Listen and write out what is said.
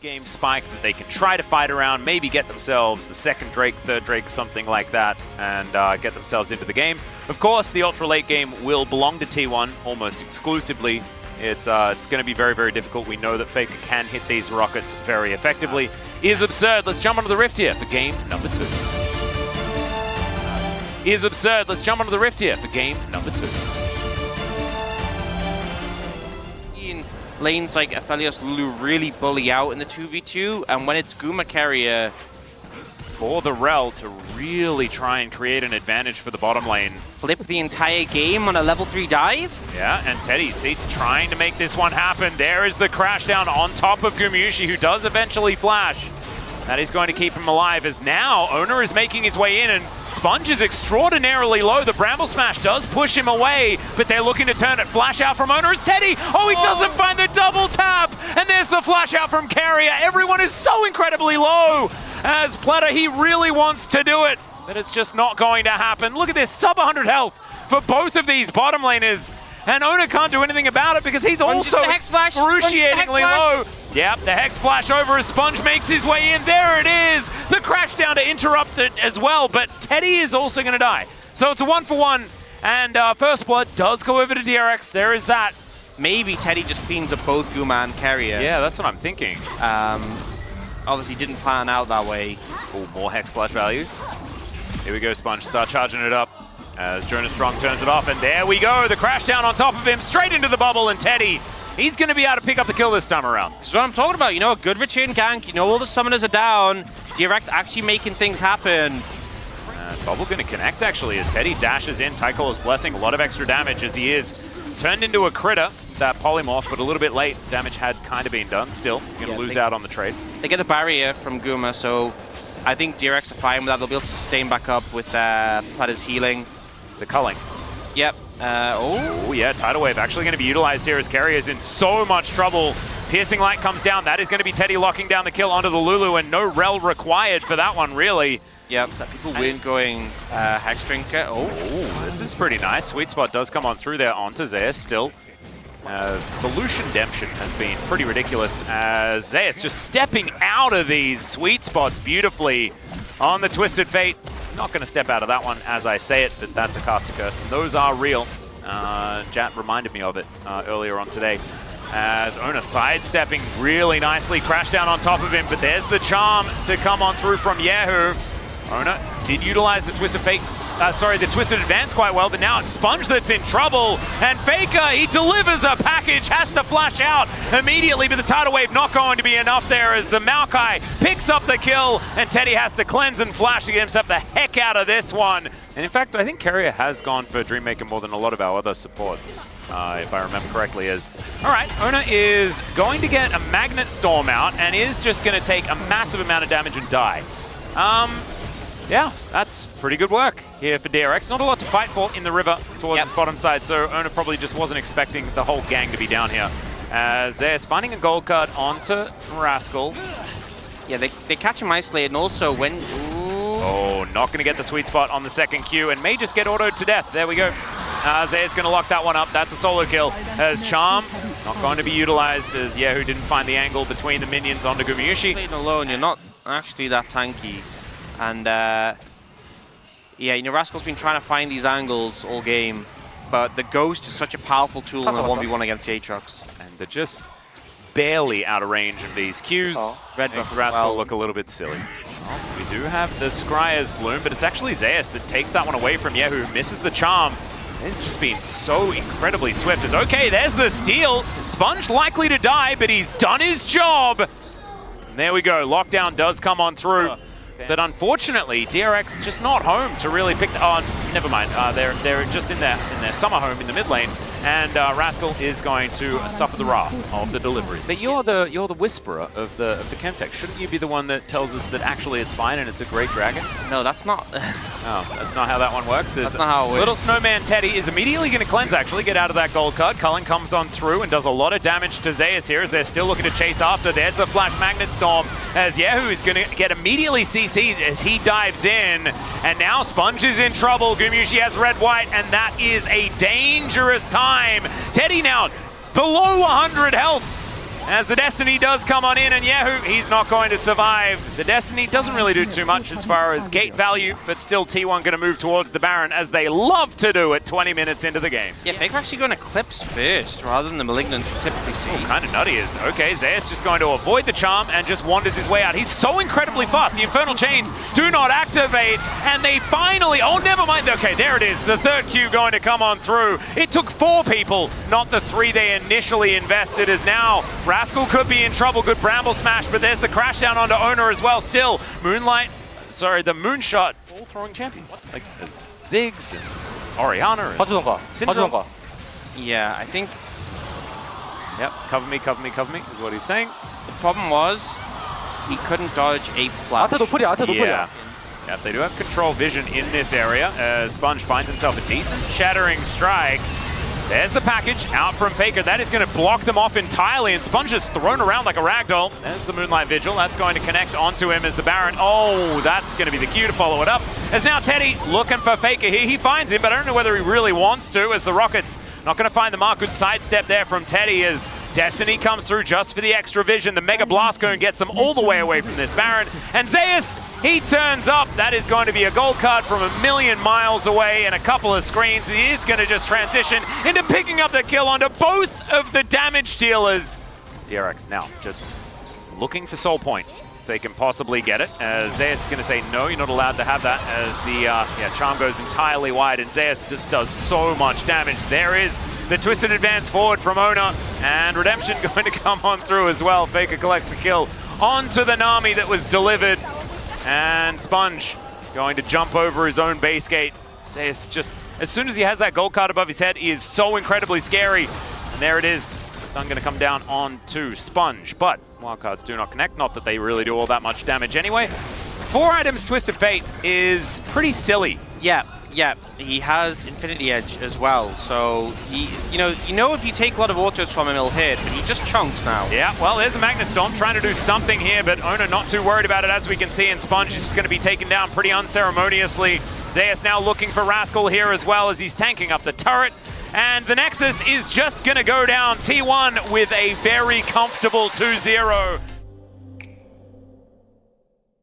game spike that they can try to fight around, maybe get themselves the second Drake, third Drake, something like that, and get themselves into the game. Of course, the ultra late game will belong to T1 almost exclusively. It's going to be very, very difficult. We know that Faker can hit these rockets very effectively. Is absurd. Let's jump onto the Rift here for game number 2. Is absurd. Let's jump onto the Rift here for game number 2. Lanes like Aphelios Lulu really bully out in the 2v2, and when it's Guma carrier for the Rel to really try and create an advantage for the bottom lane. Flip the entire game on a level 3 dive. Yeah, and Teddy, see, trying to make this one happen. There is the crash down on top of Gumyushi, who does eventually flash. That is going to keep him alive, as now Owner is making his way in, and Sponge is extraordinarily low. The Bramble Smash does push him away, but they're looking to turn it. Flash out from Owner is Teddy. Oh, he doesn't find the double tap, and there's the flash out from Carrier. Everyone is so incredibly low, as Platter, he really wants to do it, but it's just not going to happen. Look at this, sub 100 health for both of these bottom laners, and Owner can't do anything about it because he's also excruciatingly low. Yep, the Hex Flash over as Sponge makes his way in. There it is! The crash down to interrupt it as well, but Teddy is also going to die. So it's a 1-for-1, and First Blood does go over to DRX. There is that. Maybe Teddy just cleans up both Guma and Carrier. Yeah, that's what I'm thinking. Obviously didn't plan out that way. Oh, more Hex Flash value. Here we go, Sponge. Start charging it up as Jonas Strong turns it off, and there we go. The crash down on top of him, straight into the bubble, and Teddy, he's going to be able to pick up the kill this time around. This is what I'm talking about. You know, a good return gank. You know, all the summoners are down. DRX actually making things happen. Bubble going to connect, actually, as Teddy dashes in. Tycho is blessing a lot of extra damage as he is turned into a critter, that polymorph, but a little bit late. Damage had kind of been done. Still, going to lose out on the trade. They get the barrier from Guma, so I think DRX are fine with that. They'll be able to sustain back up with Platter's healing. The culling. Yep. Oh, yeah, Tidal Wave actually going to be utilized here as Carrier is in so much trouble. Piercing Light comes down. That is going to be Teddy locking down the kill onto the Lulu, and no Rel required for that one, really. Yep, people win going Hex Drinker. Oh, this is pretty nice. Sweet Spot does come on through there onto Zeus still. The Lucian Demption has been pretty ridiculous, as Zeus just stepping out of these Sweet Spots beautifully on the Twisted Fate. Not going to step out of that one as I say it, but that's a caster curse. And those are real. Jat reminded me of it earlier on today. As Ona sidestepping really nicely, crash down on top of him, but there's the charm to come on through from Yahoo. Ona did utilize the Twisted Fate, the Twisted Advance quite well, but now it's Sponge that's in trouble, and Faker, he delivers a package, has to flash out immediately, but the Tidal Wave not going to be enough there as the Maokai picks up the kill, and Teddy has to cleanse and flash to get himself the heck out of this one. And in fact, I think Carrier has gone for Dreammaker more than a lot of our other supports, if I remember correctly. All right, Ona is going to get a Magnet Storm out, and is just going to take a massive amount of damage and die. Yeah, that's pretty good work here for DRX. Not a lot to fight for in the river towards this bottom side, so Ona probably just wasn't expecting the whole gang to be down here. As Zeus finding a gold card onto Rascal. Yeah, they catch him isolated, and also when... Oh, not going to get the sweet spot on the second Q, and may just get autoed to death. There we go. Zeus going to lock that one up. That's a solo kill. As Charm not going to be utilized, as Yahoo didn't find the angle between the minions onto Gumyushi. Playing alone, you're not actually that tanky. And yeah, you know, Rascal's been trying to find these angles all game, but the Ghost is such a powerful tool in the 1v1 against the Aatrox. And they're just barely out of range of these Qs. Red makes Rascal look a little bit silly. Oh, we do have the Scryer's Bloom, but it's actually Zeus that takes that one away from Yahoo, misses the charm. It's just been so incredibly swift. As okay, there's the steal. Sponge likely to die, but he's done his job. And there we go. Lockdown does come on through. But unfortunately, DRX just not home to really pick. Never mind. They're just in their summer home in the mid lane, and Rascal is going to suffer the wrath of the deliveries. But you're the whisperer of the Chemtech. Shouldn't you be the one that tells us that actually it's fine and it's a great dragon? No, that's not. Oh, that's not how that one works. That's not how it works. Little Snowman Teddy is immediately going to cleanse, actually, get out of that gold card. Cullen comes on through and does a lot of damage to Zeus here as they're still looking to chase after. There's the Flash Magnet Storm as Yahoo is going to get immediately CC'd as he dives in. And now Sponge is in trouble. Gumyushi has red-white, and that is a dangerous time. Teddy now below 100 health. as the Destiny does come on in, and Yahoo, he's not going to survive. The Destiny doesn't really do too much as far as gate value, but still T1 going to move towards the Baron, as they love to do at 20 minutes into the game. Yeah, Faker actually going Eclipse first, rather than the Malignant we typically see. Oh, kind of nutty is. Okay, Zeus just going to avoid the charm and just wanders his way out. He's so incredibly fast. The Infernal Chains do not activate, and they finally, oh, never mind. Okay, there it is. The third Q going to come on through. It took 4 people, not the 3 they initially invested, as now Rascal could be in trouble. Good Bramble Smash, but there's the crash down onto Owner as well. Still, the Moonshot, all throwing champions. Like Ziggs and Orianna and Syndrome. Yeah, I think... Yep, cover me, cover me, cover me, is what he's saying. The problem was, he couldn't dodge a flash. Yeah. Yeah, they do have control vision in this area, as Sponge finds himself a decent Shattering Strike. There's the package out from Faker. That is going to block them off entirely, and Sponge is thrown around like a ragdoll. There's the Moonlight Vigil. That's going to connect onto him as the Baron. Oh, that's going to be the cue to follow it up. As now Teddy looking for Faker here. He finds him, but I don't know whether he really wants to, as the Rockets not going to find the mark. Good sidestep there from Teddy as Destiny comes through just for the extra vision. The Mega Blast Cone gets them all the way away from this Baron. And Zeus, he turns up. That is going to be a gold card from a million miles away and a couple of screens. He is going to just transition into picking up the kill onto both of the damage dealers. DRX now just looking for Soul Point. If they can possibly get it. Zeus is going to say, no, you're not allowed to have that, as the charm goes entirely wide, and Zeus just does so much damage. There is the twisted advance forward from Ona, and Redemption going to come on through as well. Faker collects the kill onto the Nami that was delivered, and Sponge going to jump over his own base gate. Zeus just, as soon as he has that gold card above his head, he is so incredibly scary. And there it is. Stun going to come down onto Sponge, but wildcards do not connect. Not that they really do all that much damage anyway. 4 items Twisted Fate is pretty silly. Yeah, he has Infinity Edge as well, so he, you know if you take a lot of autos from him, he'll hit, but he just chunks now. Yeah, well, there's a Magnet Storm trying to do something here, but Ona not too worried about it, as we can see, and Sponge is just going to be taken down pretty unceremoniously. Zeus now looking for Rascal here as well, as he's tanking up the turret. And the Nexus is just going to go down. T1 with a very comfortable 2-0.